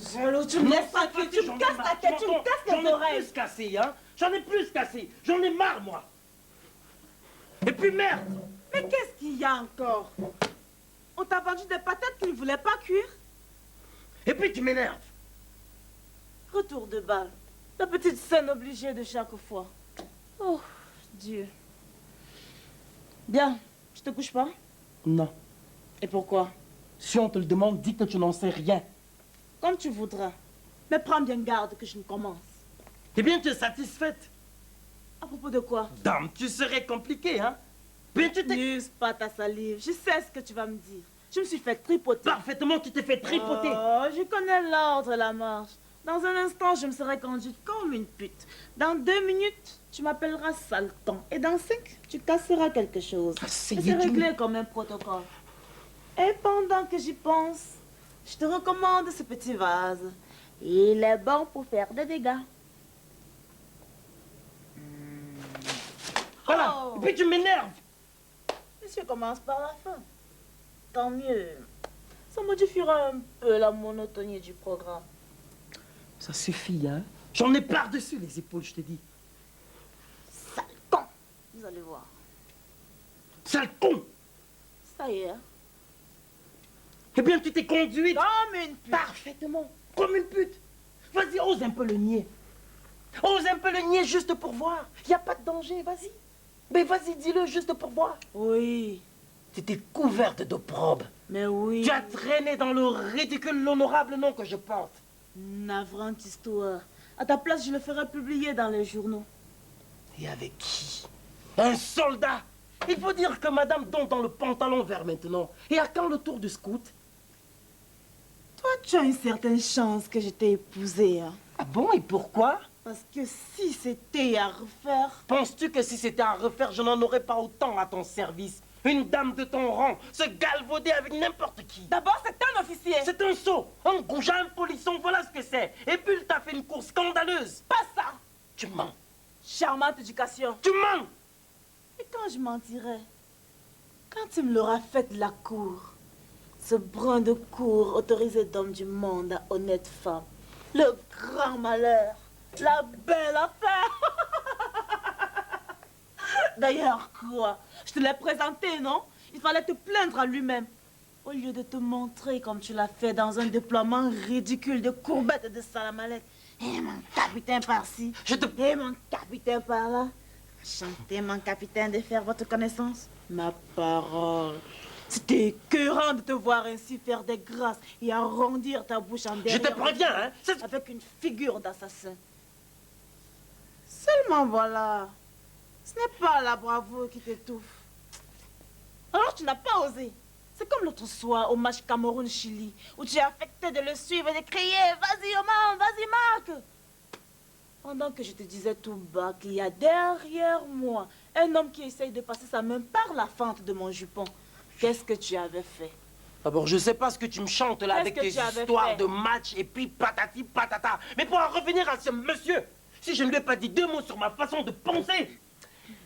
Salaud, tu me laisses tranquille, tu me casses la tête, tu me casses les oreilles. J'en ai plus cassé, hein. J'en ai plus cassé. J'en ai marre, moi. Et puis merde. Mais qu'est-ce qu'il y a encore? On t'a vendu des patates qu'ils ne voulaient pas cuire? Et puis tu m'énerves. Retour de balle. La petite scène obligée de chaque fois. Oh, Dieu. Bien, je te couche pas? Non. Et pourquoi? Si on te le demande, dis que tu n'en sais rien. Comme tu voudras. Mais prends bien garde que je ne commence. Eh bien, tu es satisfaite. À propos de quoi? Dame, tu serais compliqué, hein. Bien, tu t'es... N'use pas ta salive. Je sais ce que tu vas me dire. Je me suis fait tripoter. Parfaitement, tu t'es fait tripoter. Oh, je connais l'ordre et la marche. Dans un instant, je me serai conduite comme une pute. Dans 2 minutes, tu m'appelleras Salton. Et dans 5, tu casseras quelque chose. C'est réglé comme un protocole. Et pendant que j'y pense, je te recommande ce petit vase. Il est bon pour faire des dégâts. Voilà. Oh. Et puis tu m'énerves. Monsieur commence par la fin. Tant mieux. Ça modifiera un peu la monotonie du programme. Ça suffit, hein. J'en ai par-dessus les épaules, je te dis. Sale con. Vous allez voir. Sale con. Ça y est. Eh bien, tu t'es conduite. Comme une pute. Parfaitement. Comme une pute. Vas-y, ose un peu le nier. Ose un peu le nier juste pour voir. Il n'y a pas de danger, vas-y. Mais vas-y, dis-le juste pour voir. Oui. Tu étais couverte d'opprobre. Mais oui. Tu as traîné dans le ridicule, l'honorable nom que je porte. Navrante histoire. À ta place, je le ferai publier dans les journaux. Et avec qui? Un soldat. Il faut dire que madame donne dans le pantalon vert maintenant. Et à quand le tour du scout? Toi, tu as une certaine chance que je t'ai épousée. Hein? Ah bon, et pourquoi? Parce que si c'était à refaire... Penses-tu que si c'était à refaire, je n'en aurais pas autant à ton service? Une dame de ton rang, se galvauder avec n'importe qui. D'abord, c'est un officier. C'est un sot, un goujat, un polisson, voilà ce que c'est. Et puis il t'a fait une course scandaleuse. Pas ça. Tu mens. Charmante éducation. Tu mens. Et quand je mentirai? Quand tu me l'auras fait de la cour. Ce brin de cour autorisé d'homme du monde à honnête femme. Le grand malheur. La belle affaire. D'ailleurs, quoi? Je te l'ai présenté, non? Il fallait te plaindre à lui-même. Au lieu de te montrer comme tu l'as fait dans un déploiement ridicule de courbettes et de salamalek. Et mon capitaine par-ci. Et mon capitaine par-là. Enchanté, mon capitaine, de faire votre connaissance. Ma parole. C'était écœurant de te voir ainsi faire des grâces et arrondir ta bouche en derrière. Je te préviens, hein? Avec une figure d'assassin. Seulement voilà. Ce n'est pas la bravoure qui t'étouffe. Alors tu n'as pas osé. C'est comme l'autre soir au match Cameroun-Chili, où tu as affecté de le suivre et de crier « Vas-y, Oman, vas-y, Marc !» Pendant que je te disais tout bas qu'il y a derrière moi un homme qui essaye de passer sa main par la fente de mon jupon. Qu'est-ce que tu avais fait? D'abord, je sais pas ce que tu me chantes là avec tes histoires de match et puis patati patata. Mais pour en revenir à ce monsieur, si je ne lui ai pas dit 2 mots sur ma façon de penser,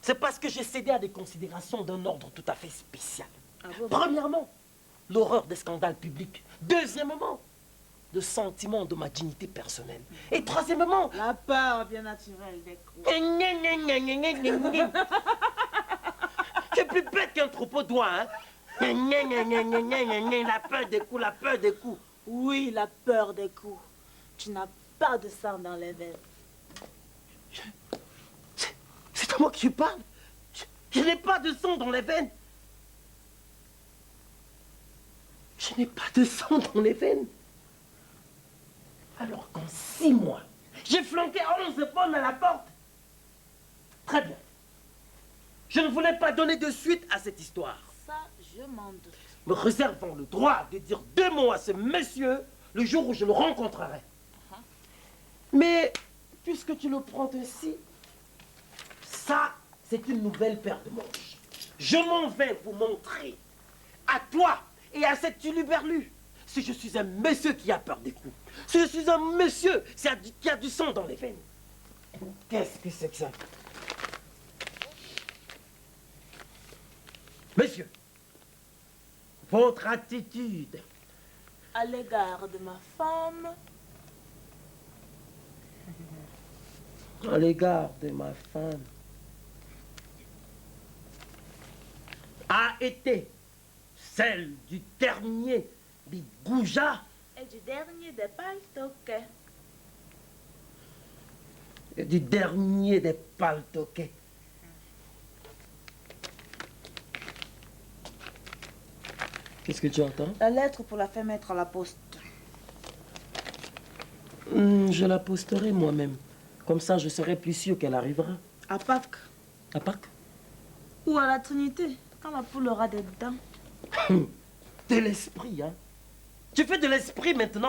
c'est parce que j'ai cédé à des considérations d'un ordre tout à fait spécial. Ah bon? Premièrement, l'horreur des scandales publics. Deuxièmement, le sentiment de ma dignité personnelle. Et troisièmement... La peur bien naturelle des coups. Tu es plus bête qu'un troupeau d'oies, hein? La peur des coups, la peur des coups. Oui, la peur des coups. Tu n'as pas de sang dans les veines. C'est à moi que tu parles. Je n'ai pas de sang dans les veines. Je n'ai pas de sang dans les veines. Alors qu'en 6 mois, j'ai flanqué 11 bonnes à la porte. Très bien. Je ne voulais pas donner de suite à cette histoire. Ça, je m'en doute. Me réservant le droit de dire 2 mots à ce monsieur le jour où je le rencontrerai. Mais, puisque tu le prends ainsi, ça, c'est une nouvelle paire de manches. Je m'en vais vous montrer, à toi et à cette tuluberlue, si je suis un monsieur qui a peur des coups. Si je suis un monsieur qui a du sang dans les veines. Qu'est-ce que c'est que ça? Monsieur, votre attitude À l'égard de ma femme. À l'égard de ma femme. A été celle du dernier Bigouja. Et du dernier des paltoquets. Et du dernier des paltoquets. Qu'est-ce que tu entends? La lettre pour la faire mettre à la poste. Je la posterai moi-même. Comme ça, je serai plus sûr qu'elle arrivera. À Pâques. À Pâques? Ou à la Trinité, quand la poule aura des dents. De l'esprit, hein? Tu fais de l'esprit maintenant.